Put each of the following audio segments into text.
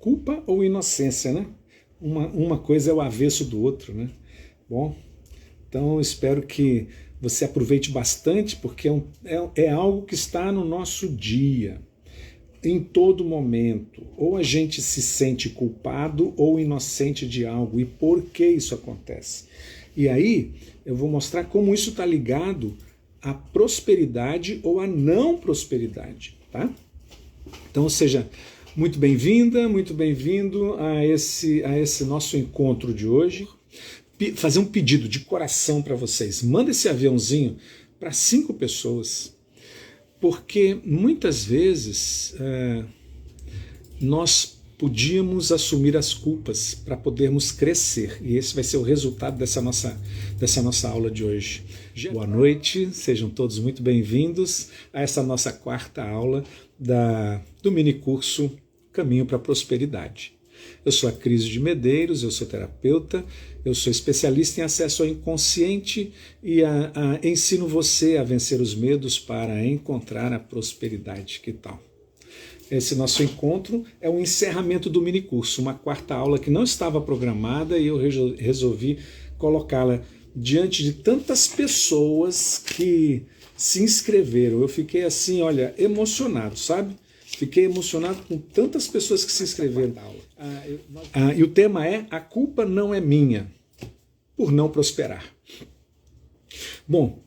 culpa ou inocência, né? Uma coisa é o avesso do outro, né? Bom, então espero que você aproveite bastante, porque é algo que está no nosso dia, em todo momento. Ou a gente se sente culpado ou inocente de algo, e por que isso acontece? E aí eu vou mostrar como isso está ligado à prosperidade ou à não prosperidade, tá? Então, seja muito bem-vinda, muito bem-vindo a esse nosso encontro de hoje. Fazer um pedido de coração para vocês. Manda esse aviãozinho para 5 pessoas, porque muitas vezes nós podíamos assumir as culpas para podermos crescer, e esse vai ser o resultado dessa nossa aula de hoje. Boa noite, sejam todos muito bem-vindos a essa nossa 4ª aula do minicurso Caminho para a Prosperidade. Eu sou a Cris de Medeiros, eu sou terapeuta, eu sou especialista em acesso ao inconsciente e ensino você a vencer os medos para encontrar a prosperidade. Que tal? Esse nosso encontro é o encerramento do minicurso, uma 4ª aula que não estava programada e eu resolvi colocá-la diante de tantas pessoas que se inscreveram. Eu fiquei assim, olha, emocionado, sabe? Fiquei emocionado com tantas pessoas que se inscreveram na aula. E o tema é: a culpa não é minha por não prosperar. Bom,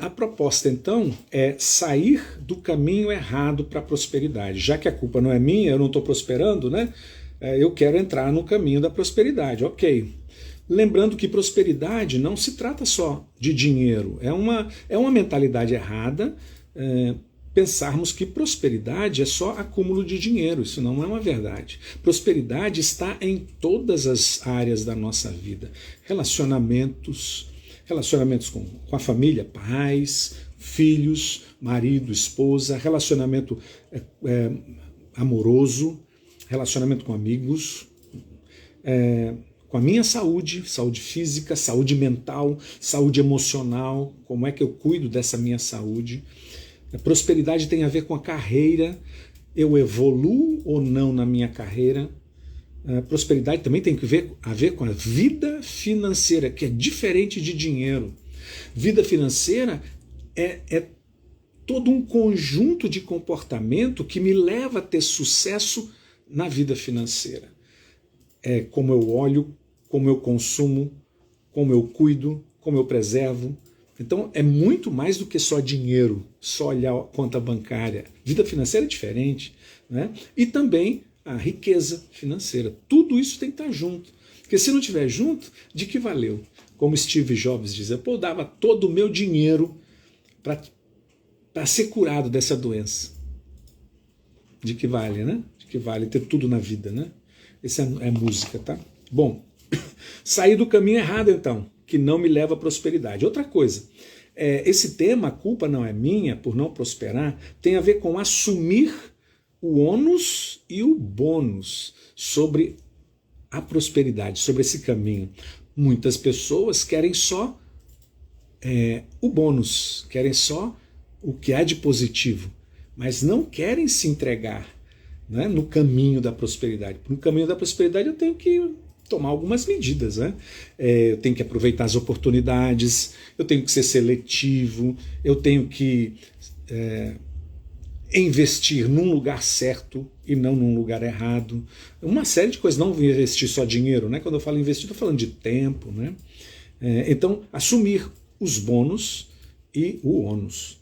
a proposta então é sair do caminho errado para a prosperidade. Já que a culpa não é minha, eu não estou prosperando, né? Eu quero entrar no caminho da prosperidade. Ok. Lembrando que prosperidade não se trata só de dinheiro. É uma mentalidade errada pensarmos que prosperidade é só acúmulo de dinheiro. Isso não é uma verdade. Prosperidade está em todas as áreas da nossa vida. Relacionamentos com a família, pais, filhos, marido, esposa, relacionamento amoroso, relacionamento com amigos, com a minha saúde física, saúde mental, saúde emocional, como é que eu cuido dessa minha saúde. A prosperidade tem a ver com a carreira, eu evoluo ou não na minha carreira. A prosperidade também tem a ver com a vida financeira, que é diferente de dinheiro. Vida financeira é todo um conjunto de comportamento que me leva a ter sucesso na vida financeira. É como eu olho, como eu consumo, como eu cuido, como eu preservo. Então é muito mais do que só dinheiro, só olhar a conta bancária. Vida financeira é diferente, né? E também a riqueza financeira. Tudo isso tem que estar junto. Porque se não estiver junto, de que valeu? Como Steve Jobs dizia, eu dava todo o meu dinheiro para ser curado dessa doença. De que vale, né? De que vale ter tudo na vida, né? Essa é música, tá? Bom, sair do caminho errado então, que não me leva à prosperidade. Outra coisa, esse tema, a culpa não é minha por não prosperar, tem a ver com assumir o ônus e o bônus sobre a prosperidade, sobre esse caminho. Muitas pessoas querem só o bônus, querem só o que há de positivo, mas não querem se entregar, né, no caminho da prosperidade. No caminho da prosperidade eu tenho que tomar algumas medidas, né? Eu tenho que aproveitar as oportunidades, eu tenho que ser seletivo, eu tenho que investir num lugar certo e não num lugar errado. Uma série de coisas, não investir só dinheiro, né? Quando eu falo investir, estou falando de tempo, né? Então, assumir os bônus e o ônus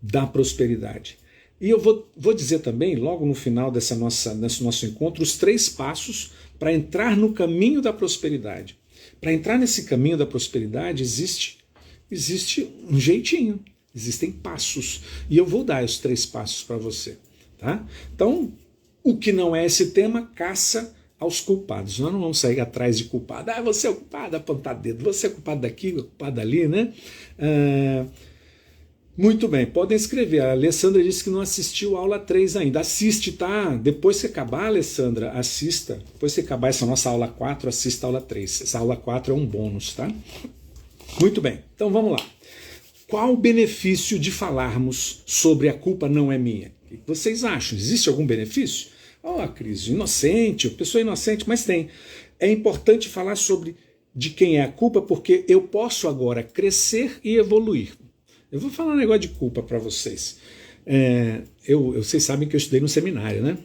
da prosperidade. E eu vou dizer também, logo no final desse nosso encontro, os 3 passos para entrar no caminho da prosperidade. Para entrar nesse caminho da prosperidade existe um jeitinho, existem passos. E eu vou dar os 3 passos para você. Tá? Então, o que não é esse tema, caça aos culpados. Nós não vamos sair atrás de culpado. Você é o culpado, apontar dedo. Você é o culpado daqui, o culpado dali, né? Muito bem, podem escrever. A Alessandra disse que não assistiu a aula 3 ainda. Assiste, tá? Depois que acabar, Alessandra, assista. Depois que acabar essa nossa aula 4, assista a aula 3. Essa aula 4 é um bônus, tá? Muito bem, então vamos lá. Qual o benefício de falarmos sobre a culpa não é minha? O que vocês acham? Existe algum benefício? Ó, Cris, inocente, pessoa inocente, mas tem. É importante falar sobre de quem é a culpa, porque eu posso agora crescer e evoluir. Eu vou falar um negócio de culpa para vocês. Vocês sabem que eu estudei no seminário, né?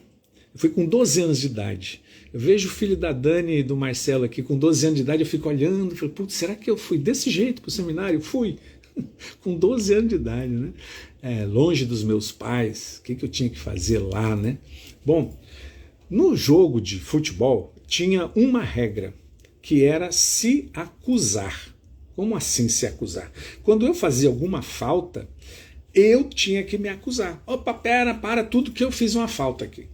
Eu fui com 12 anos de idade. Eu vejo o filho da Dani e do Marcelo aqui com 12 anos de idade, eu fico olhando, falo, putz, será que eu fui desse jeito para o seminário? Fui, com 12 anos de idade, né? Longe dos meus pais, o que eu tinha que fazer lá, né? Bom, no jogo de futebol tinha uma regra, que era se acusar. Como assim se acusar? Quando eu fazia alguma falta, eu tinha que me acusar. Opa, para tudo que eu fiz uma falta aqui.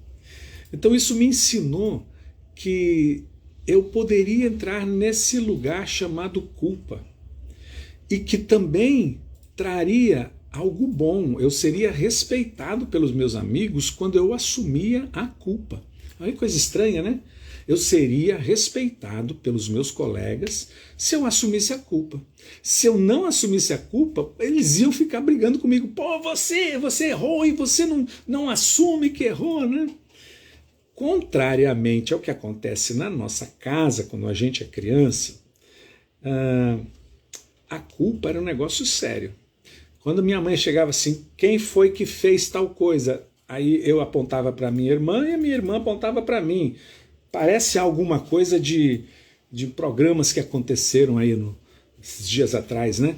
Então isso me ensinou que eu poderia entrar nesse lugar chamado culpa e que também traria algo bom. Eu seria respeitado pelos meus amigos quando eu assumia a culpa. Olha que coisa estranha, né? Eu seria respeitado pelos meus colegas se eu assumisse a culpa. Se eu não assumisse a culpa, eles iam ficar brigando comigo. Pô, você errou e você não assume que errou, né? Contrariamente ao que acontece na nossa casa, quando a gente é criança, a culpa era um negócio sério. Quando minha mãe chegava assim, quem foi que fez tal coisa? Aí eu apontava para minha irmã e a minha irmã apontava para mim. Parece alguma coisa de programas que aconteceram aí esses dias atrás, né?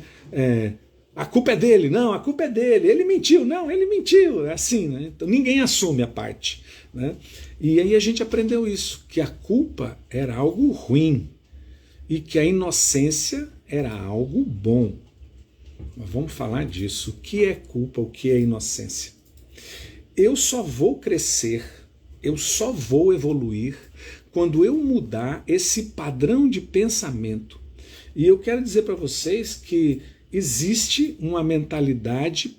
A culpa é dele, não, a culpa é dele, ele mentiu, não, ele mentiu, é assim, né? Então ninguém assume a parte, né? E aí a gente aprendeu isso, que a culpa era algo ruim e que a inocência era algo bom. Mas vamos falar disso, o que é culpa, o que é inocência? Eu só vou crescer, eu só vou evoluir quando eu mudar esse padrão de pensamento. E eu quero dizer para vocês que existe uma mentalidade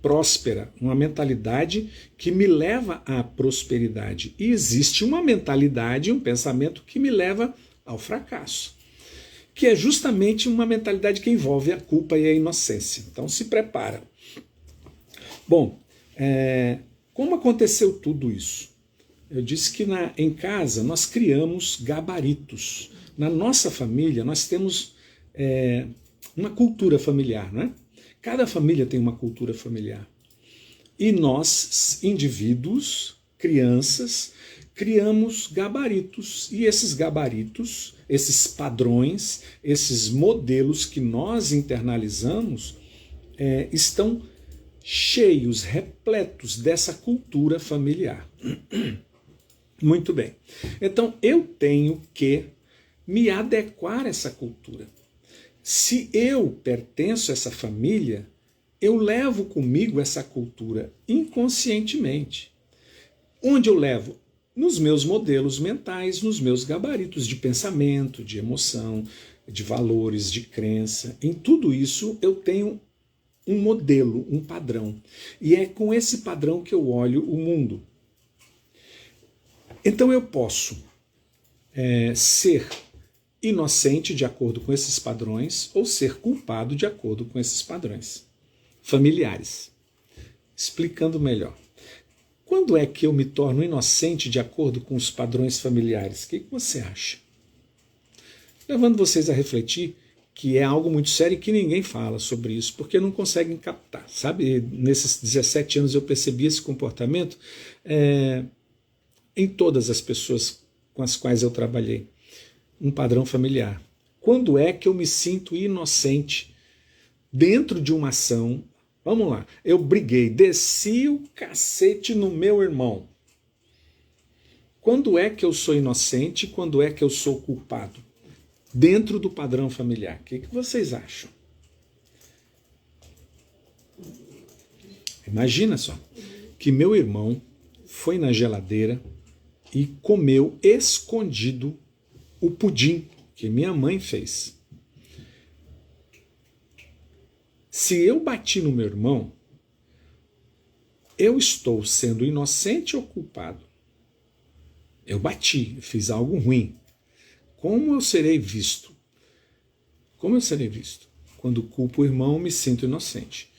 próspera, uma mentalidade que me leva à prosperidade. E existe uma mentalidade, um pensamento que me leva ao fracasso, que é justamente uma mentalidade que envolve a culpa e a inocência. Então se prepara. Bom, como aconteceu tudo isso? Eu disse que em casa nós criamos gabaritos. Na nossa família nós temos uma cultura familiar, não é? Cada família tem uma cultura familiar. E nós, indivíduos, crianças, criamos gabaritos. E esses gabaritos, esses padrões, esses modelos que nós internalizamos, estão cheios, repletos dessa cultura familiar. Muito bem. Então eu tenho que me adequar a essa cultura. Se eu pertenço a essa família, eu levo comigo essa cultura inconscientemente. Onde eu levo? Nos meus modelos mentais, nos meus gabaritos de pensamento, de emoção, de valores, de crença. Em tudo isso eu tenho um modelo, um padrão. E é com esse padrão que eu olho o mundo. Então eu posso ser inocente de acordo com esses padrões ou ser culpado de acordo com esses padrões familiares. Explicando melhor. Quando é que eu me torno inocente de acordo com os padrões familiares? O que você acha? Levando vocês a refletir que é algo muito sério e que ninguém fala sobre isso, porque não conseguem captar. Sabe, nesses 17 anos eu percebi esse comportamento em todas as pessoas com as quais eu trabalhei. Um padrão familiar. Quando é que eu me sinto inocente dentro de uma ação? Vamos lá, eu briguei, desci o cacete no meu irmão. Quando é que eu sou inocente? Quando é que eu sou culpado? Dentro do padrão familiar. O que vocês acham? Imagina só, que meu irmão foi na geladeira e comeu escondido o pudim que minha mãe fez. Se eu bati no meu irmão, eu estou sendo inocente ou culpado? Eu bati, fiz algo ruim. Como eu serei visto? Como eu serei visto? Quando culpo o irmão, me sinto inocente.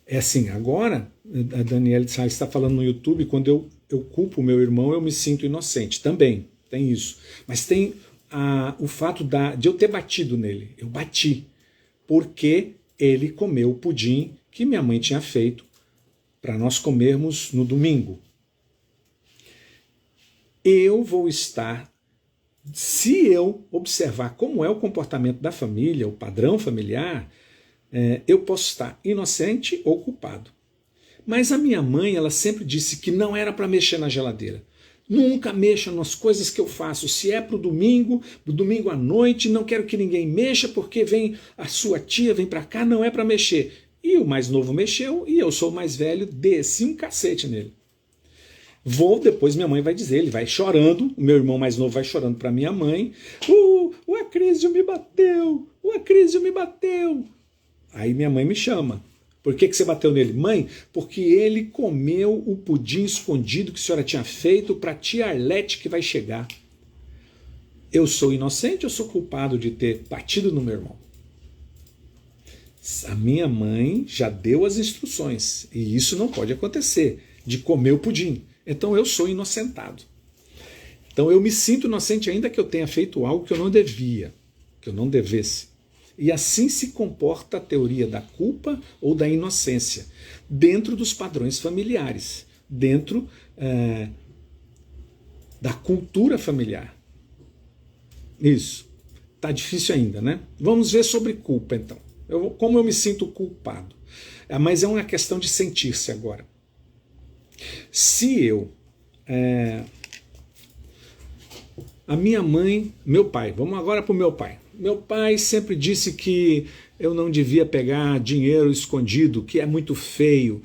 É assim, agora, a Daniela Salles está falando no YouTube, quando eu culpo o meu irmão, eu me sinto inocente. Também, tem isso. Mas tem o fato de eu ter batido nele. Eu bati, porque ele comeu o pudim que minha mãe tinha feito para nós comermos no domingo. Eu vou estar, se eu observar como é o comportamento da família, o padrão familiar, eu posso estar inocente ou culpado. Mas a minha mãe, ela sempre disse que não era para mexer na geladeira. Nunca mexa nas coisas que eu faço. Se é pro domingo à noite, não quero que ninguém mexa, porque vem a sua tia, vem para cá, não é para mexer. E o mais novo mexeu, e eu sou o mais velho, desci um cacete nele. Depois minha mãe vai dizer, ele vai chorando, o meu irmão mais novo vai chorando para minha mãe, o Acrísio me bateu, o Acrísio me bateu. Aí minha mãe me chama. Por que você bateu nele? Mãe, porque ele comeu o pudim escondido que a senhora tinha feito para a tia Arlete que vai chegar. Eu sou inocente ou sou culpado de ter batido no meu irmão? A minha mãe já deu as instruções, e isso não pode acontecer, de comer o pudim. Então eu sou inocentado. Então eu me sinto inocente ainda que eu tenha feito algo que eu não devia, que eu não devesse. E assim se comporta a teoria da culpa ou da inocência, dentro dos padrões familiares, dentro da cultura familiar. Isso. Tá difícil ainda, né? Vamos ver sobre culpa, então. Como eu me sinto culpado. Mas é uma questão de sentir-se agora. Se eu... a minha mãe, meu pai, vamos agora para o meu pai. Meu pai sempre disse que eu não devia pegar dinheiro escondido, que é muito feio.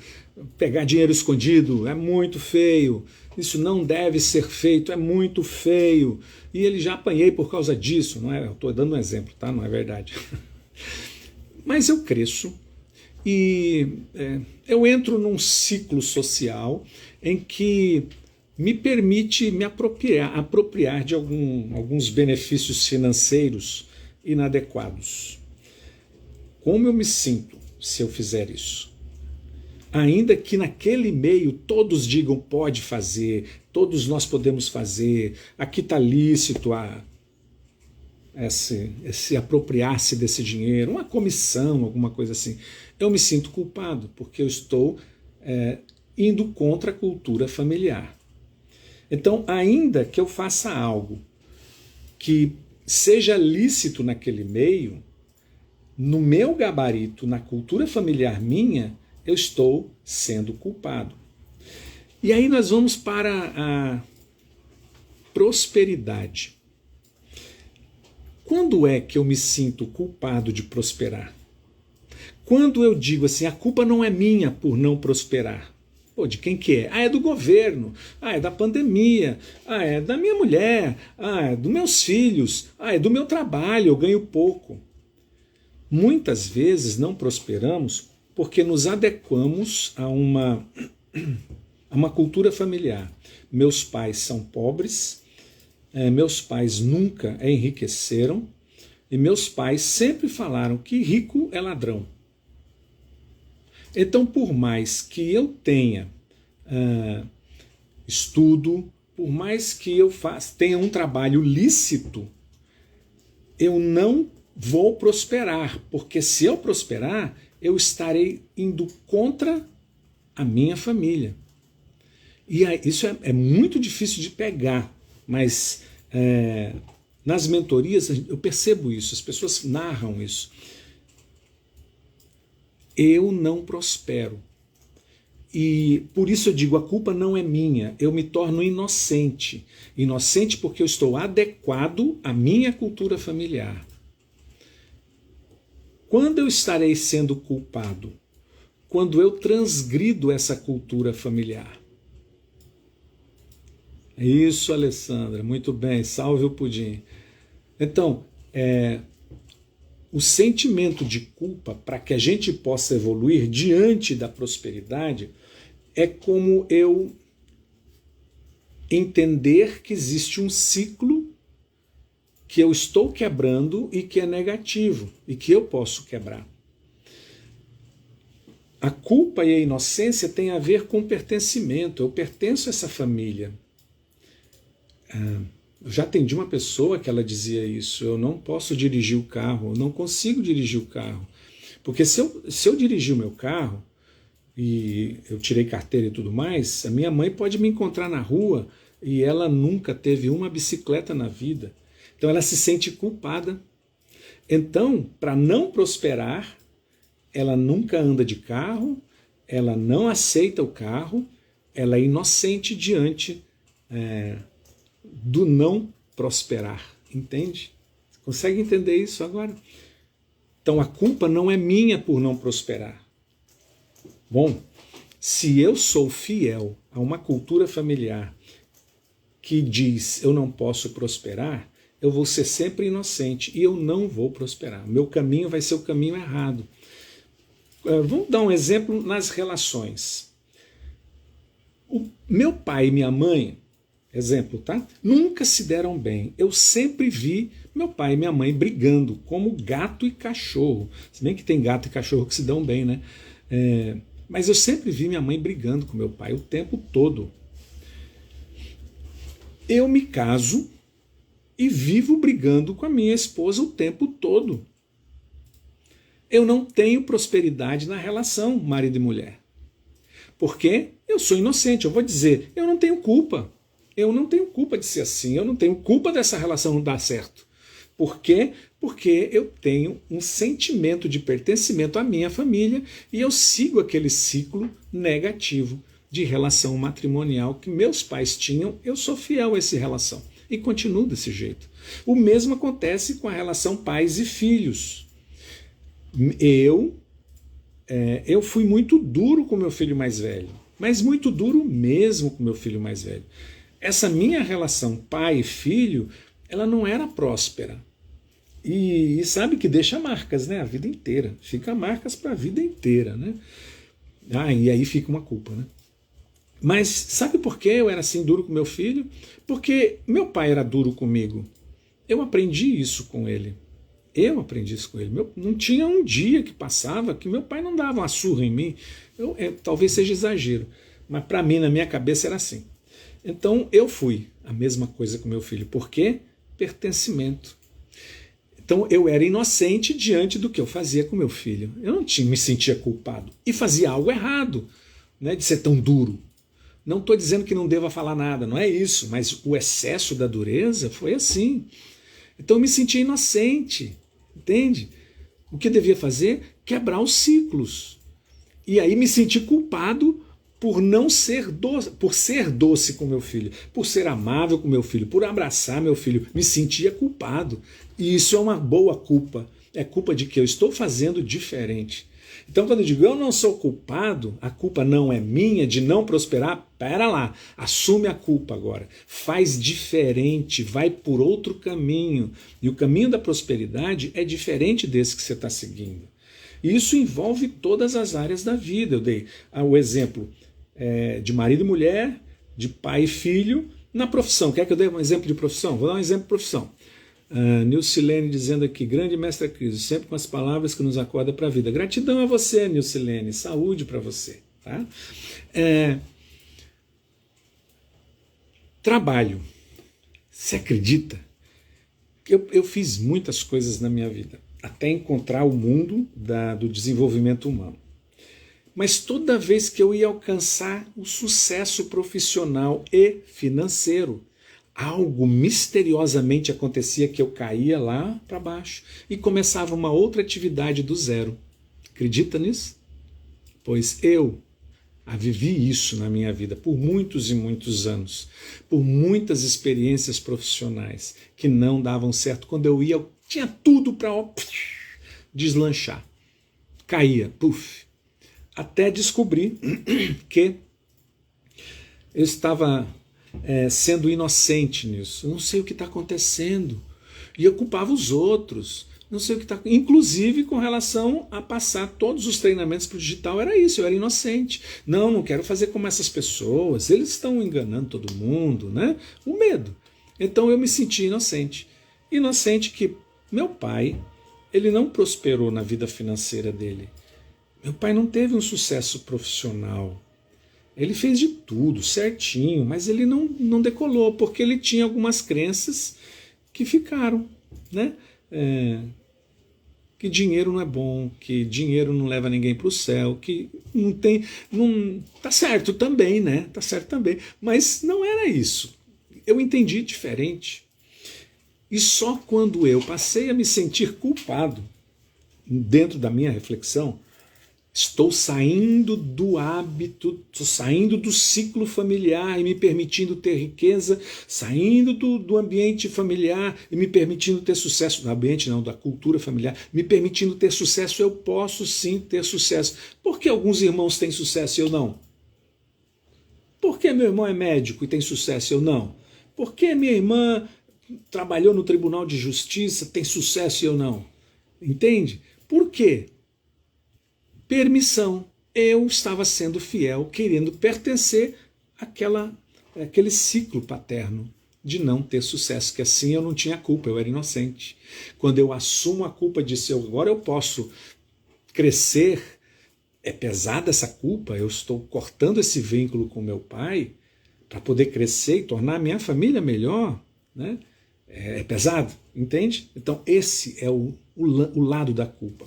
Pegar dinheiro escondido é muito feio. Isso não deve ser feito, é muito feio. E ele já apanhei por causa disso, não é? Eu estou dando um exemplo, tá? Não é verdade. Mas eu cresço e eu entro num ciclo social em que me permite me apropriar de alguns benefícios financeiros inadequados. Como eu me sinto se eu fizer isso? Ainda que naquele meio todos digam pode fazer, todos nós podemos fazer, aqui está lícito esse apropriar-se desse dinheiro, uma comissão, alguma coisa assim. Eu me sinto culpado porque eu estou indo contra a cultura familiar. Então, ainda que eu faça algo que seja lícito naquele meio, no meu gabarito, na cultura familiar minha, eu estou sendo culpado. E aí nós vamos para a prosperidade. Quando é que eu me sinto culpado de prosperar? Quando eu digo assim, a culpa não é minha por não prosperar. Pô, de quem que é? É do governo, é da pandemia, é da minha mulher, é dos meus filhos, é do meu trabalho, eu ganho pouco. Muitas vezes não prosperamos porque nos adequamos a uma cultura familiar. Meus pais são pobres, meus pais nunca enriqueceram e meus pais sempre falaram que rico é ladrão. Então, por mais que eu tenha estudo, por mais que eu tenha um trabalho lícito, eu não vou prosperar, porque se eu prosperar, eu estarei indo contra a minha família. E isso é muito difícil de pegar, mas nas mentorias eu percebo isso, as pessoas narram isso. Eu não prospero. E por isso eu digo, a culpa não é minha, eu me torno inocente. Inocente porque eu estou adequado à minha cultura familiar. Quando eu estarei sendo culpado? Quando eu transgrido essa cultura familiar. Isso, Alessandra, muito bem, salve o pudim. Então, o sentimento de culpa, para que a gente possa evoluir diante da prosperidade, é como eu entender que existe um ciclo que eu estou quebrando e que é negativo, e que eu posso quebrar. A culpa e a inocência têm a ver com pertencimento. Eu pertenço a essa família. Eu já atendi uma pessoa que ela dizia isso: eu não posso dirigir o carro, eu não consigo dirigir o carro. Porque se eu dirigir o meu carro, e eu tirei carteira e tudo mais, a minha mãe pode me encontrar na rua e ela nunca teve uma bicicleta na vida. Então ela se sente culpada. Então, para não prosperar, ela nunca anda de carro, ela não aceita o carro, ela é inocente diante do não prosperar. Entende? Consegue entender isso agora? Então a culpa não é minha por não prosperar. Bom, se eu sou fiel a uma cultura familiar que diz eu não posso prosperar, eu vou ser sempre inocente e eu não vou prosperar. Meu caminho vai ser o caminho errado. Vamos dar um exemplo nas relações. O meu pai e minha mãe, exemplo, tá? Nunca se deram bem. Eu sempre vi meu pai e minha mãe brigando, como gato e cachorro. Se bem que tem gato e cachorro que se dão bem, né? Mas eu sempre vi minha mãe brigando com meu pai o tempo todo. Eu me caso e vivo brigando com a minha esposa o tempo todo. Eu não tenho prosperidade na relação marido e mulher. Porque eu sou inocente. Eu vou dizer, eu não tenho culpa. Eu não tenho culpa de ser assim. Eu não tenho culpa dessa relação não dar certo. Por quê? Porque eu tenho um sentimento de pertencimento à minha família e eu sigo aquele ciclo negativo de relação matrimonial que meus pais tinham. Eu sou fiel a essa relação e continuo desse jeito. O mesmo acontece com a relação pais e filhos. Eu fui muito duro com meu filho mais velho, mas muito duro mesmo com meu filho mais velho. Essa minha relação pai e filho, ela não era próspera. E sabe que deixa marcas, né? A vida inteira. Fica marcas para a vida inteira, né? E aí fica uma culpa, né? Mas sabe por que eu era assim duro com meu filho? Porque meu pai era duro comigo. Eu aprendi isso com ele. Não tinha um dia que passava que meu pai não dava uma surra em mim. Talvez seja exagero, mas para mim, na minha cabeça, era assim. Então eu fui a mesma coisa com meu filho. Por quê? Pertencimento. Então eu era inocente diante do que eu fazia com meu filho. Eu não me sentia culpado. E fazia algo errado, né, de ser tão duro. Não estou dizendo que não deva falar nada, não é isso. Mas o excesso da dureza foi assim. Então eu me sentia inocente. Entende? O que eu devia fazer? Quebrar os ciclos. E aí me senti culpado por não ser doce, por ser doce com meu filho, por ser amável com meu filho, por abraçar meu filho. Me sentia culpado. E isso é uma boa culpa. É culpa de que eu estou fazendo diferente. Então, quando eu digo eu não sou culpado, a culpa não é minha de não prosperar, pera lá, assume a culpa agora. Faz diferente, vai por outro caminho. E o caminho da prosperidade é diferente desse que você está seguindo. E isso envolve todas as áreas da vida. Eu dei o exemplo de marido e mulher, de pai e filho, na profissão. Quer que eu dê um exemplo de profissão? Vou dar um exemplo de profissão. Nilcilene dizendo aqui, grande mestra Cris, sempre com as palavras que nos acorda para a vida. Gratidão a você, Nilcilene, saúde para você. Tá? Trabalho. Você acredita? Eu fiz muitas coisas na minha vida, até encontrar o mundo do desenvolvimento humano. Mas toda vez que eu ia alcançar o sucesso profissional e financeiro, algo misteriosamente acontecia que eu caía lá para baixo e começava uma outra atividade do zero. Acredita nisso? Pois eu vivi isso na minha vida por muitos e muitos anos, por muitas experiências profissionais que não davam certo. Quando eu tinha tudo para deslanchar. Caía, puf. Até descobrir que eu estava sendo inocente nisso. Eu não sei o que está acontecendo. E eu culpava os outros. Não sei o que está. Inclusive com relação a passar todos os treinamentos para o digital, era isso, eu era inocente. Não quero fazer como essas pessoas, eles estão enganando todo mundo, né? O medo. Então eu me senti inocente. Inocente que meu pai, ele não prosperou na vida financeira dele. Meu pai não teve um sucesso profissional. Ele fez de tudo certinho, mas ele não decolou, porque ele tinha algumas crenças que ficaram, né? Que dinheiro não é bom, que dinheiro não leva ninguém para o céu, que não tem. Não, tá certo também, né? Tá certo também. Mas não era isso. Eu entendi diferente. E só quando eu passei a me sentir culpado, dentro da minha reflexão, estou saindo do hábito, estou saindo do ciclo familiar e me permitindo ter riqueza, saindo do ambiente familiar e me permitindo ter sucesso, do ambiente não, da cultura familiar, me permitindo ter sucesso, eu posso sim ter sucesso. Por que alguns irmãos têm sucesso e eu não? Por que meu irmão é médico e tem sucesso e eu não? Por que minha irmã trabalhou no Tribunal de Justiça, tem sucesso e eu não? Entende? Por quê? Permissão. Eu estava sendo fiel, querendo pertencer àquele ciclo paterno de não ter sucesso, que assim eu não tinha culpa, eu era inocente. Quando eu assumo a culpa de ser, agora eu posso crescer, é pesada essa culpa, eu estou cortando esse vínculo com meu pai para poder crescer e tornar a minha família melhor, né? É pesado, entende? Então esse é o lado da culpa.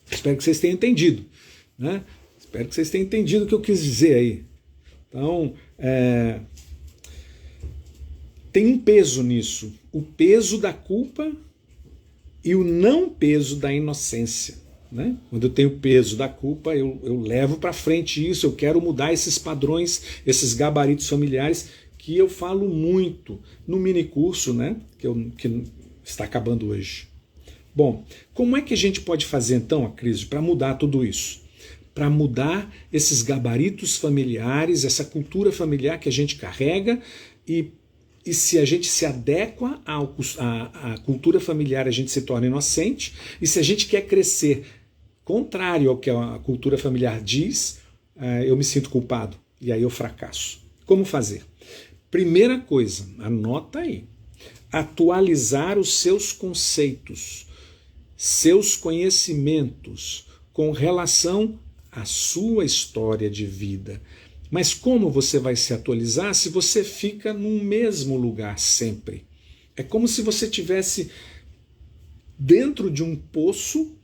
Espero que vocês tenham entendido, né? Espero que vocês tenham entendido o que eu quis dizer aí. Então, tem um peso nisso. O peso da culpa e o não peso da inocência, né? Quando eu tenho o peso da culpa, eu levo para frente isso, eu quero mudar esses padrões, esses gabaritos familiares, que eu falo muito no minicurso, né? Que está acabando hoje. Bom, como é que a gente pode fazer então, a crise, para mudar tudo isso? Para mudar esses gabaritos familiares, essa cultura familiar que a gente carrega e se a gente se adequa à cultura familiar, a gente se torna inocente, e se a gente quer crescer contrário ao que a cultura familiar diz, eu me sinto culpado e aí eu fracasso. Como fazer? Primeira coisa, anota aí, atualizar os seus conceitos, seus conhecimentos com relação à sua história de vida. Mas como você vai se atualizar se você fica num mesmo lugar sempre? É como se você estivesse dentro de um poço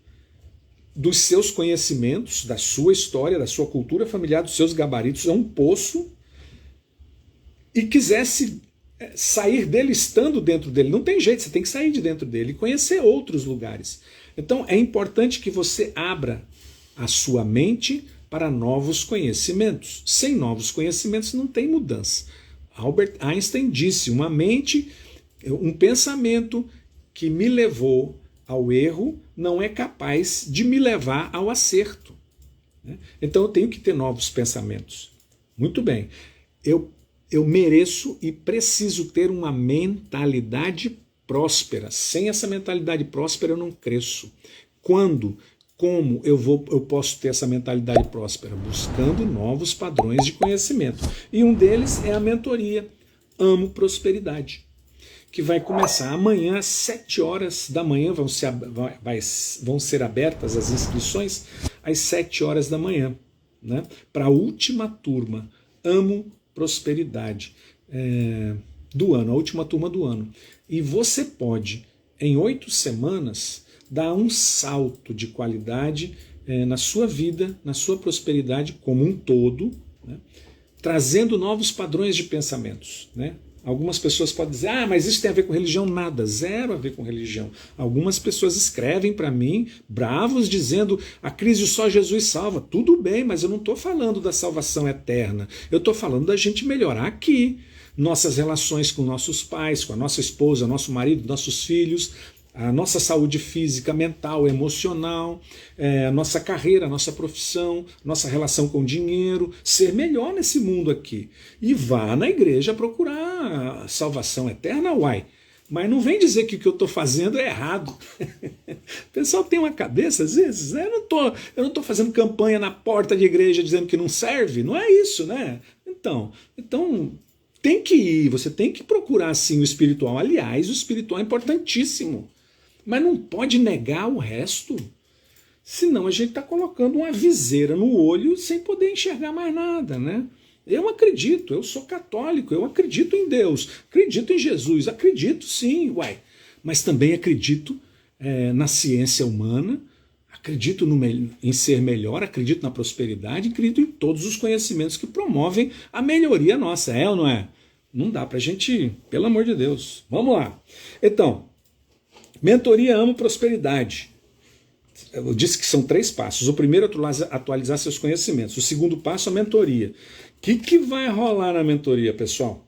dos seus conhecimentos, da sua história, da sua cultura familiar, dos seus gabaritos, é um poço, e quisesse sair dele estando dentro dele. Não tem jeito, você tem que sair de dentro dele e conhecer outros lugares. Então é importante que você abra a sua mente para novos conhecimentos. Sem novos conhecimentos não tem mudança. Albert Einstein disse, uma mente, um pensamento que me levou ao erro não é capaz de me levar ao acerto. Então eu tenho que ter novos pensamentos. Muito bem, eu mereço e preciso ter uma mentalidade próspera. Sem essa mentalidade próspera eu não cresço. Como eu posso ter essa mentalidade próspera? Buscando novos padrões de conhecimento. E um deles é a mentoria Amo Prosperidade, que vai começar amanhã às 7 horas da manhã, vão ser abertas as inscrições às 7 horas da manhã, né? Para a última turma, Amo Prosperidade do ano, a última turma do ano. E você pode, em 8 semanas, dar um salto de qualidade na sua vida, na sua prosperidade como um todo, né? Trazendo novos padrões de pensamentos, né? Algumas pessoas podem dizer, mas isso tem a ver com religião? Nada, zero a ver com religião. Algumas pessoas escrevem para mim, bravos, dizendo, a crise só Jesus salva. Tudo bem, mas eu não estou falando da salvação eterna. Eu estou falando da gente melhorar aqui. Nossas relações com nossos pais, com a nossa esposa, nosso marido, nossos filhos, a nossa saúde física, mental, emocional, a nossa carreira, a nossa profissão, nossa relação com o dinheiro, ser melhor nesse mundo aqui. E vá na igreja procurar a salvação eterna, uai. Mas não vem dizer que o que eu estou fazendo é errado. O pessoal tem uma cabeça, às vezes, né? Eu não estou fazendo campanha na porta de igreja dizendo que não serve, não é isso, né? Então tem que ir, você tem que procurar sim o espiritual. Aliás, o espiritual é importantíssimo. Mas não pode negar o resto. Senão a gente está colocando uma viseira no olho sem poder enxergar mais nada, né? Eu acredito, eu sou católico, eu acredito em Deus, acredito em Jesus, acredito sim, uai. Mas também acredito na ciência humana, acredito em ser melhor, acredito na prosperidade, acredito em todos os conhecimentos que promovem a melhoria nossa, é ou não é? Não dá pra gente, pelo amor de Deus. Vamos lá. Então, mentoria Amo Prosperidade. Eu disse que são 3 passos. O primeiro é atualizar seus conhecimentos. O segundo passo é a mentoria. O que vai rolar na mentoria, pessoal?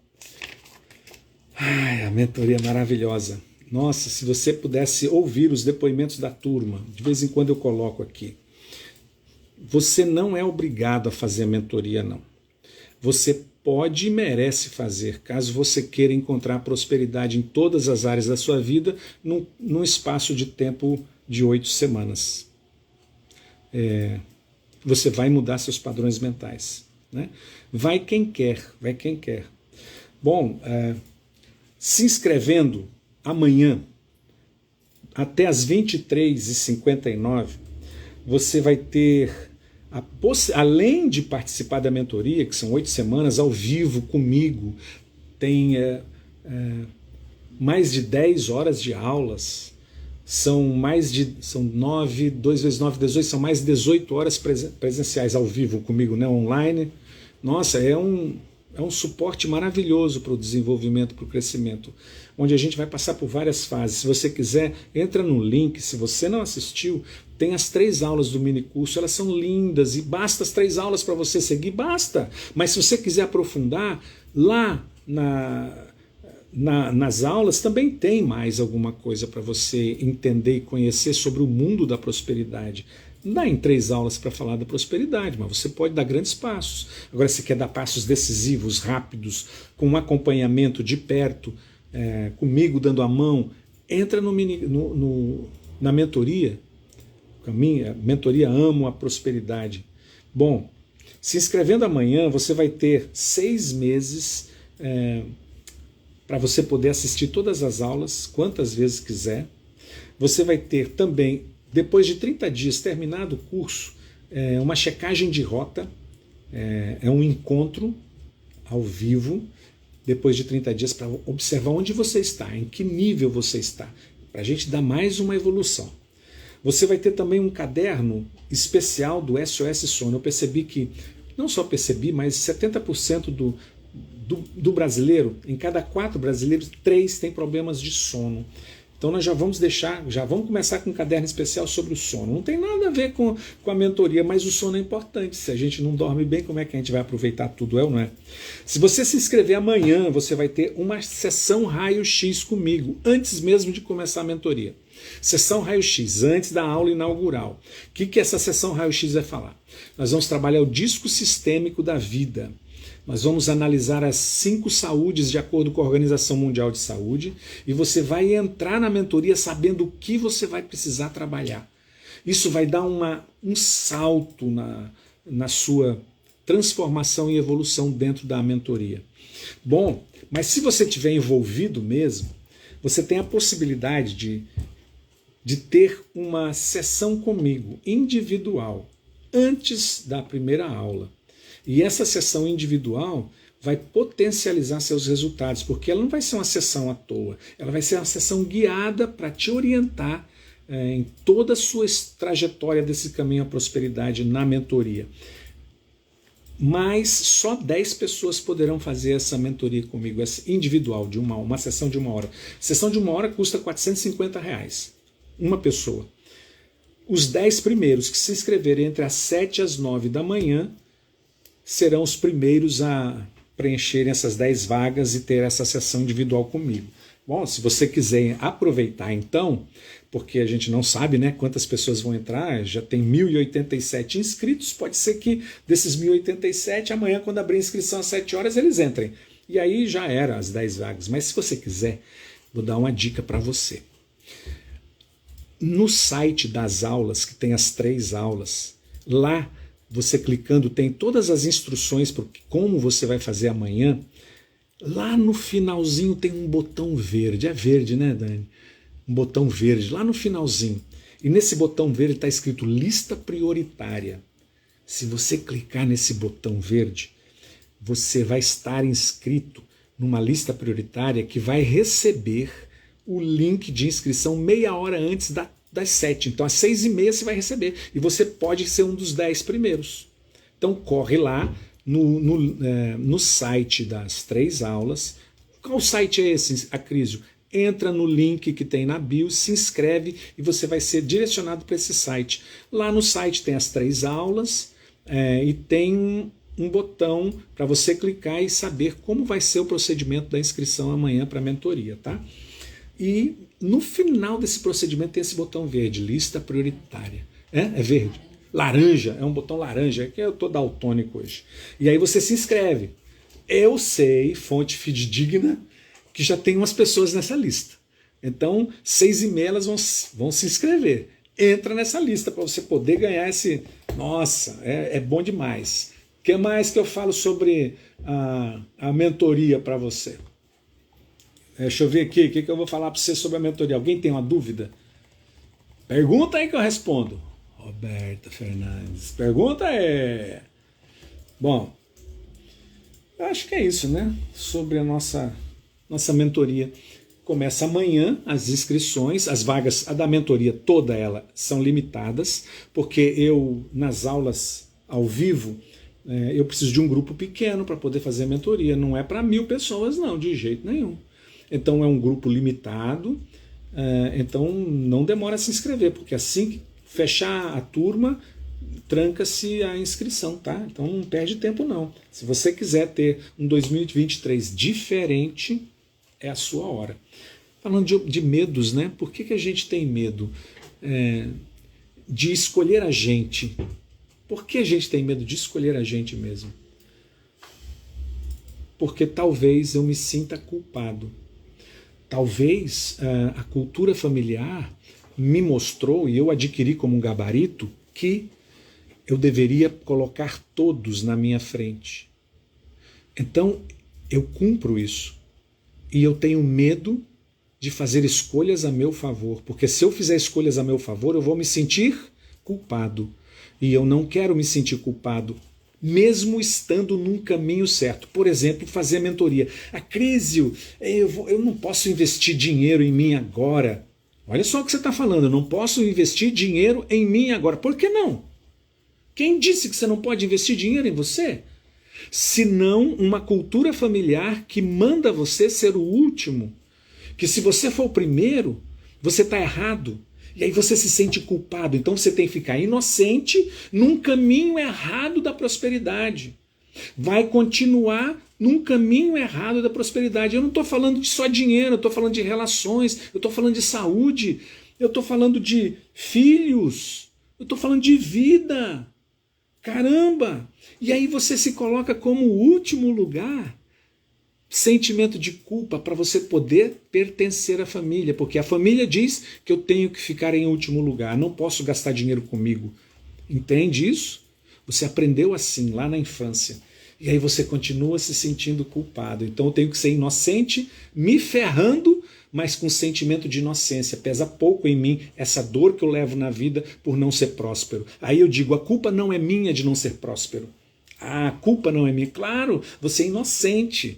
Ai, a mentoria é maravilhosa. Nossa, se você pudesse ouvir os depoimentos da turma, de vez em quando eu coloco aqui. Você não é obrigado a fazer a mentoria, não. Você pode e merece fazer, caso você queira encontrar prosperidade em todas as áreas da sua vida, num espaço de tempo de 8 semanas. Você vai mudar seus padrões mentais, né? Vai quem quer, vai quem quer. Bom, se inscrevendo amanhã, até às 23h59, você vai ter, além de participar da mentoria, que são 8 semanas ao vivo comigo, tem mais de 10 horas de aulas, são 9, 2 vezes 9, 18, são mais de 18 horas presenciais ao vivo comigo, né, online. Nossa, é um suporte maravilhoso para o desenvolvimento, para o crescimento, onde a gente vai passar por várias fases. Se você quiser, entra no link. Se você não assistiu, tem as 3 aulas do minicurso, elas são lindas e basta as 3 aulas para você seguir, basta. Mas se você quiser aprofundar, lá nas aulas também tem mais alguma coisa para você entender e conhecer sobre o mundo da prosperidade. Não dá em 3 aulas para falar da prosperidade, mas você pode dar grandes passos. Agora, se quer dar passos decisivos, rápidos, com um acompanhamento de perto, comigo dando a mão, entra na mentoria. A minha mentoria Amo a Prosperidade. Bom, se inscrevendo amanhã, você vai ter 6 meses para você poder assistir todas as aulas, quantas vezes quiser. Você vai ter também, depois de 30 dias, terminado o curso, uma checagem de rota, é um encontro ao vivo, depois de 30 dias, para observar onde você está, em que nível você está, para a gente dar mais uma evolução. Você vai ter também um caderno especial do SOS Sono. Eu percebi que, não só percebi, mas 70% do brasileiro, em cada 4 brasileiros, 3 têm problemas de sono. Então nós já vamos começar com um caderno especial sobre o sono. Não tem nada a ver com a mentoria, mas o sono é importante. Se a gente não dorme bem, como é que a gente vai aproveitar tudo, ou não é? Se você se inscrever amanhã, você vai ter uma sessão raio-x comigo, antes mesmo de começar a mentoria. Sessão raio-x, antes da aula inaugural. O que essa sessão raio-x vai falar? Nós vamos trabalhar o disco sistêmico da vida. Nós vamos analisar as 5 saúdes de acordo com a Organização Mundial de Saúde e você vai entrar na mentoria sabendo o que você vai precisar trabalhar. Isso vai dar um salto na sua transformação e evolução dentro da mentoria. Bom, mas se você estiver envolvido mesmo, você tem a possibilidade de ter uma sessão comigo individual antes da primeira aula. E essa sessão individual vai potencializar seus resultados, porque ela não vai ser uma sessão à toa, ela vai ser uma sessão guiada para te orientar em toda a sua trajetória desse caminho à prosperidade na mentoria. Mas só 10 pessoas poderão fazer essa mentoria comigo, essa individual, de uma sessão de 1 hora. A sessão de 1 hora custa R$450, uma pessoa. Os 10 primeiros que se inscreverem entre as 7 e as 9 da manhã serão os primeiros a preencherem essas 10 vagas e ter essa sessão individual comigo. Bom, se você quiser aproveitar então, porque a gente não sabe, né, quantas pessoas vão entrar, já tem 1.087 inscritos, pode ser que desses 1.087, amanhã quando abrir a inscrição às 7 horas eles entrem. E aí já era as 10 vagas. Mas se você quiser, vou dar uma dica para você. No site das aulas, que tem as 3 aulas, lá você clicando tem todas as instruções para como você vai fazer amanhã. Lá no finalzinho tem um botão verde. É verde, né, Dani? Um botão verde lá no finalzinho. E nesse botão verde está escrito lista prioritária. Se você clicar nesse botão verde, você vai estar inscrito numa lista prioritária que vai receber o link de inscrição meia hora antes das 7. Então às 6h30 você vai receber. E você pode ser um dos 10 primeiros. Então corre lá no site das 3 aulas. Qual site é esse, Acrísio? Entra no link que tem na bio, se inscreve e você vai ser direcionado para esse site. Lá no site tem as 3 aulas e tem um botão para você clicar e saber como vai ser o procedimento da inscrição amanhã para a mentoria, tá? E no final desse procedimento tem esse botão verde, lista prioritária. É verde. Laranja, é um botão laranja, que eu tô daltônico hoje. E aí você se inscreve. Eu sei, fonte fidedigna, que já tem umas pessoas nessa lista. Então, 6h30 elas vão se inscrever. Entra nessa lista para você poder ganhar esse... Nossa, é bom demais. O que mais que eu falo sobre a mentoria para você? Deixa eu ver aqui, o que eu vou falar para você sobre a mentoria. Alguém tem uma dúvida? Pergunta aí que eu respondo. Roberta Fernandes, pergunta é... Bom, eu acho que é isso, né? Sobre a nossa mentoria. Começa amanhã as inscrições, as vagas, a da mentoria toda ela são limitadas, porque eu, nas aulas ao vivo, eu preciso de um grupo pequeno para poder fazer a mentoria, não é para 1000 pessoas não, de jeito nenhum. Então é um grupo limitado, então não demora a se inscrever, porque assim que fechar a turma, tranca-se a inscrição, tá? Então não perde tempo não. Se você quiser ter um 2023 diferente, é a sua hora. Falando de medos, né? Por que a gente tem medo de escolher a gente? Por que a gente tem medo de escolher a gente mesmo? Porque talvez eu me sinta culpado. Talvez a cultura familiar me mostrou, e eu adquiri como um gabarito, que eu deveria colocar todos na minha frente. Então, eu cumpro isso. E eu tenho medo de fazer escolhas a meu favor, porque se eu fizer escolhas a meu favor, eu vou me sentir culpado. E eu não quero me sentir culpado, mesmo estando num caminho certo. Por exemplo, fazer a mentoria. Acrísio, eu não posso investir dinheiro em mim agora. Olha só o que você está falando, eu não posso investir dinheiro em mim agora. Por que não? Quem disse que você não pode investir dinheiro em você? Senão uma cultura familiar que manda você ser o último. Que se você for o primeiro, você está errado. E aí você se sente culpado. Então você tem que ficar inocente num caminho errado da prosperidade. Vai continuar num caminho errado da prosperidade. Eu não estou falando de só dinheiro, eu estou falando de relações, eu estou falando de saúde, eu estou falando de filhos, eu estou falando de vida. Caramba! E aí você se coloca como o último lugar. Sentimento de culpa para você poder pertencer à família, porque a família diz que eu tenho que ficar em último lugar, não posso gastar dinheiro comigo. Entende isso? Você aprendeu assim lá na infância. E aí você continua se sentindo culpado. Então eu tenho que ser inocente, me ferrando, mas com sentimento de inocência. Pesa pouco em mim essa dor que eu levo na vida por não ser próspero. Aí eu digo, a culpa não é minha de não ser próspero. A culpa não é minha. Claro, você é inocente.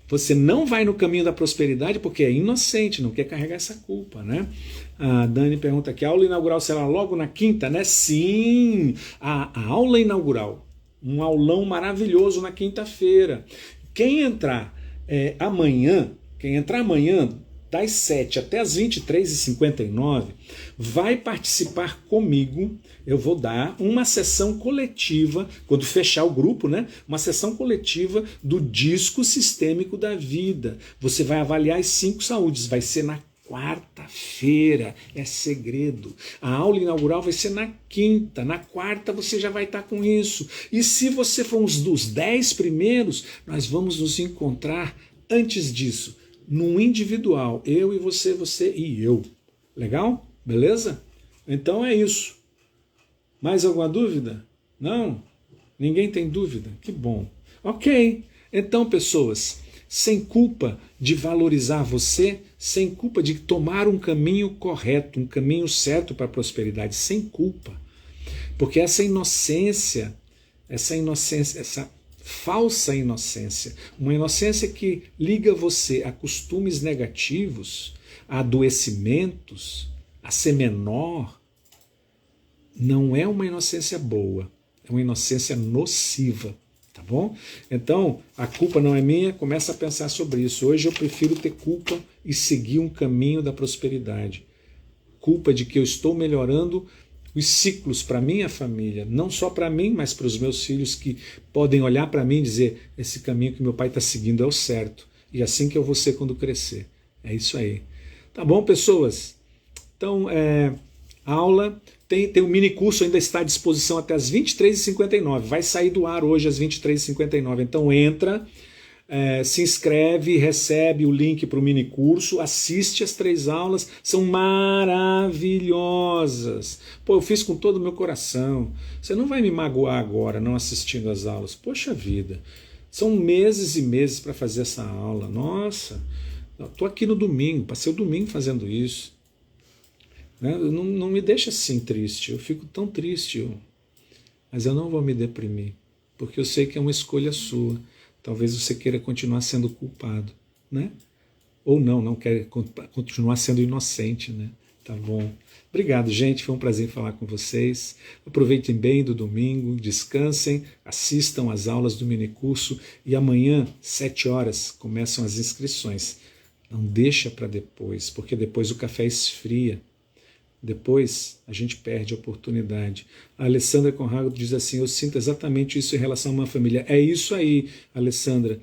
Você não vai no caminho da prosperidade porque é inocente, não quer carregar essa culpa, né? A Dani pergunta aqui, a aula inaugural será logo na quinta, né? Sim, a aula inaugural, um aulão maravilhoso na quinta-feira. Quem entrar amanhã das 7 até as 23h59, vai participar comigo. Eu vou dar uma sessão coletiva, quando fechar o grupo, né? Uma sessão coletiva do disco sistêmico da vida. Você vai avaliar as 5 saúdes, vai ser na quarta-feira, é segredo. A aula inaugural vai ser na quinta, na quarta você já vai estar com isso. E se você for um dos 10 primeiros, nós vamos nos encontrar antes disso, num individual, eu e você, você e eu. Legal? Beleza? Então é isso. Mais alguma dúvida? Não? Ninguém tem dúvida? Que bom. Ok. Então, pessoas, sem culpa de valorizar você, sem culpa de tomar um caminho correto, um caminho certo para a prosperidade, sem culpa. Porque essa inocência, essa falsa inocência, uma inocência que liga você a costumes negativos, a adoecimentos, a ser menor, não é uma inocência boa, é uma inocência nociva, tá bom? Então, a culpa não é minha, começa a pensar sobre isso. Hoje eu prefiro ter culpa e seguir um caminho da prosperidade. Culpa de que eu estou melhorando os ciclos para minha família, não só para mim, mas para os meus filhos que podem olhar para mim e dizer, esse caminho que meu pai está seguindo é o certo, e assim que eu vou ser quando crescer. É isso aí. Tá bom, pessoas? Então, a aula tem um mini curso, ainda está à disposição até as 23h59. Vai sair do ar hoje às 23h59. Então entra, se inscreve, recebe o link para o mini curso, assiste as 3 aulas, são maravilhosas. Pô, eu fiz com todo o meu coração. Você não vai me magoar agora não assistindo as aulas. Poxa vida, são meses e meses para fazer essa aula. Nossa, estou aqui no domingo, passei o domingo fazendo isso. Não me deixa assim triste, eu fico tão triste, mas eu não vou me deprimir, porque eu sei que é uma escolha sua. Talvez você queira continuar sendo culpado, né? Ou não quer continuar sendo inocente, né? Tá bom. Obrigado, gente, foi um prazer falar com vocês. Aproveitem bem do domingo, descansem, assistam às aulas do minicurso e amanhã, 7 horas, começam as inscrições. Não deixa para depois, porque depois o café esfria. Depois a gente perde a oportunidade. A Alessandra Conrado diz assim, eu sinto exatamente isso em relação a uma família. É isso aí, Alessandra.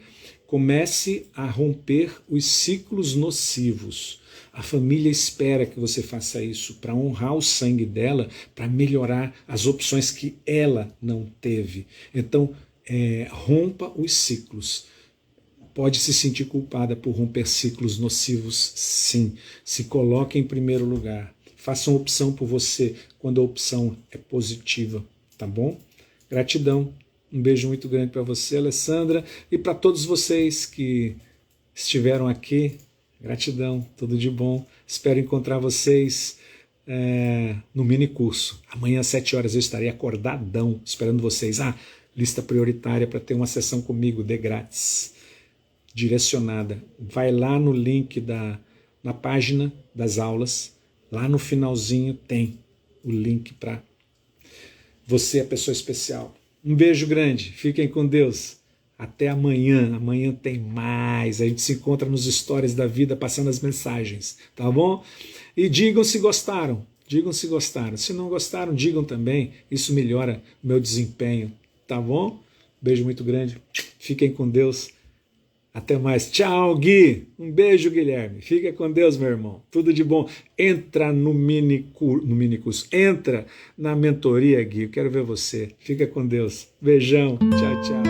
Comece a romper os ciclos nocivos. A família espera que você faça isso para honrar o sangue dela, para melhorar as opções que ela não teve. Então, rompa os ciclos. Pode se sentir culpada por romper ciclos nocivos, sim. Se coloque em primeiro lugar. Faça uma opção por você quando a opção é positiva, tá bom? Gratidão. Um beijo muito grande para você, Alessandra, e para todos vocês que estiveram aqui. Gratidão, tudo de bom. Espero encontrar vocês no mini curso. Amanhã às 7 horas eu estarei acordadão esperando vocês. Lista prioritária para ter uma sessão comigo de grátis, direcionada. Vai lá no link na página das aulas. Lá no finalzinho tem o link para você, a pessoa especial. Um beijo grande, fiquem com Deus. Até amanhã, amanhã tem mais. A gente se encontra nos stories da vida, passando as mensagens, tá bom? E digam se gostaram, Se não gostaram, digam também, isso melhora o meu desempenho, tá bom? Beijo muito grande, fiquem com Deus. Até mais. Tchau, Gui. Um beijo, Guilherme. Fica com Deus, meu irmão. Tudo de bom. Entra no mini curso. Entra na mentoria, Gui. Eu quero ver você. Fica com Deus. Beijão. Tchau, tchau.